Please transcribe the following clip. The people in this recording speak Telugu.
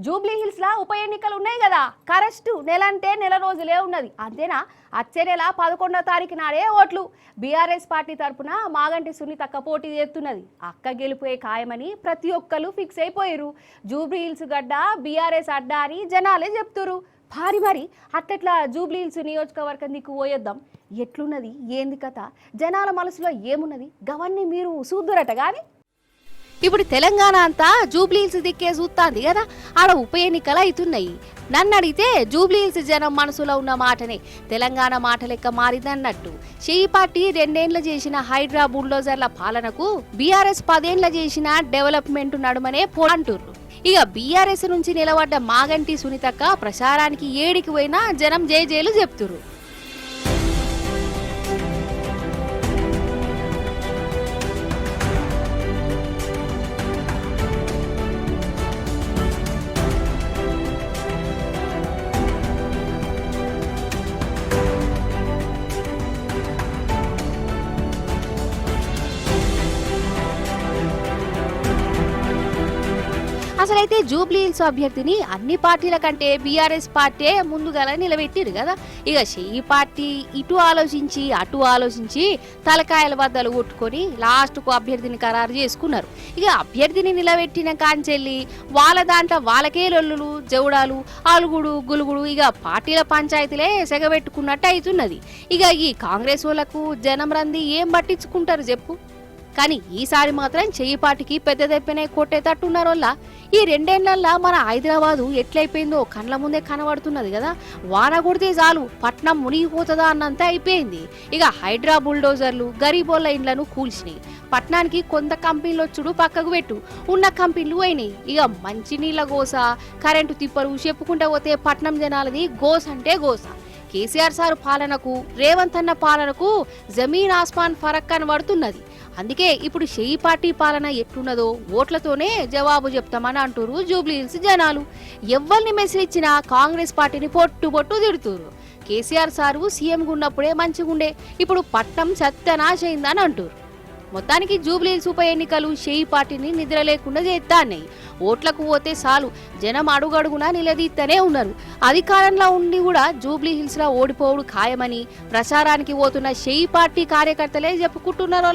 జూబ్లీ హిల్స్ లా ఉప ఎన్నికలు ఉన్నాయి కదా, కరెక్ట్ నెల అంటే నెల రోజులే ఉన్నది. అంతేనా? వచ్చే నెల 11వ తారీఖు నాడే ఓట్లు. బీఆర్ఎస్ పార్టీ తరఫున మాగంటి సునీతక్క పోటీ చేస్తున్నది. అక్క గెలిపోయే ఖాయమని ప్రతి ఒక్కరు ఫిక్స్ అయిపోయారు. జూబ్లీ హిల్స్ గడ్డ బీఆర్ఎస్ అడ్డా అని జనాలే చెప్తురు. మరి అట్లా జూబ్లీ హిల్స్ నియోజకవర్గం దిక్కు పోయొద్దాం. ఎట్లున్నది, ఏంది కథ, జనాల మనసులో ఏమున్నది, గవన్నీ మీరు చూద్దురట. కానీ ఇప్పుడు తెలంగాణ అంతా జూబ్లీ హిల్స్ దిక్కే చూస్తాంది కదా, ఆడ ఉప ఎన్నికలు అవుతున్నాయి. నన్ను అడిగితే జూబ్లీ హిల్స్ జనం మనసులో ఉన్న మాటనే తెలంగాణ మాట లెక్క మారిందన్నట్టు. షెయి పార్టీ 2 ఏళ్ల చేసిన హైడ్రా బుల్డోజర్ల పాలనకు బీఆర్ఎస్ 10 ఏళ్ల చేసిన డెవలప్మెంట్ నడుమనే అంటుర్రు. ఇక బీఆర్ఎస్ నుంచి నిలబడ్డ మాగంటి సునీతక్క ప్రచారానికి ఏడికి పోయినా జనం జేజేలు చెప్తురు. అసలైతే జూబ్లీ హిల్స్ అభ్యర్థిని అన్ని పార్టీల కంటే బీఆర్ఎస్ పార్టీ ముందుగా నిలబెట్టిరు కదా. ఇక షెయి పార్టీ ఇటు ఆలోచించి అటు ఆలోచించి తలకాయల బద్దలు కొట్టుకొని లాస్ట్కు అభ్యర్థిని ఖరారు చేసుకున్నారు. ఇక అభ్యర్థిని నిలబెట్టిన కాంచెల్లి వాళ్ళ దాంట్లో వాళ్ళకే లొల్లులు, జవుడాలు, అలుగుడు గులుగుడు, ఇక పార్టీల పంచాయతీలే సెగబెట్టుకున్నట్టు అవుతున్నది. ఇక ఈ కాంగ్రెస్ వాళ్ళకు జనం రంది ఏం పట్టించుకుంటారు చెప్పు. కానీ ఈసారి మాత్రం చెయ్యి పార్టీకి పెద్ద దెబ్బనే కొట్టేటట్టున్నారు. వల్ల ఈ 2 ఏళ్లల్లో మన హైదరాబాదు ఎట్లయిపోయిందో కండ్ల ముందే కనబడుతున్నది కదా. వాన కొడితే చాలు పట్నం మునిగిపోతుందా అన్నంత అయిపోయింది. ఇక హైడ్రా బుల్డోజర్లు గరీబోళ్ళ ఇండ్లను కూల్చినాయి. పట్నానికి కొంత కంపెనీలు వచ్చుడు పక్కకు పెట్టు, ఉన్న కంపెనీలు అయినాయి. ఇక మంచినీళ్ళ గోస, కరెంటు తిప్పలు చెప్పుకుంటూ పోతే పట్నం జనాలది గోస అంటే గోస. కేసీఆర్ సార్ పాలనకు రేవంత్ అన్న పాలనకు జమీన్ ఆస్మాన్ ఫరక్ కనబడుతున్నది. అందుకే ఇప్పుడు షెయి పార్టీ పాలన ఎట్లున్నదో ఓట్లతోనే జవాబు చెప్తామని అంటారు జూబ్లీ హిల్స్ జనాలు. ఎవ్వరిని మెసేజ్ ఇచ్చినా కాంగ్రెస్ పార్టీని పొట్టు తిడుతురు. కేసీఆర్ సారు సీఎంగా ఉన్నప్పుడే మంచిగుండే, ఇప్పుడు పట్నం సత్యనాశైందని అంటారు. మొత్తానికి జూబ్లీ హిల్స్ ఉప ఎన్నికలు షెయి పార్టీని నిద్ర లేకుండా చేస్తాన్నాయి. ఓట్లకు పోతే చాలు జనం అడుగడుగునా నిలదీస్తూనే ఉన్నారు. అధికారంలో ఉండి కూడా జూబ్లీ హిల్స్ లో ఓడిపోవుడు ఖాయమని ప్రచారానికి పోతున్న షెయి పార్టీ కార్యకర్తలే చెప్పుకుంటున్నారు.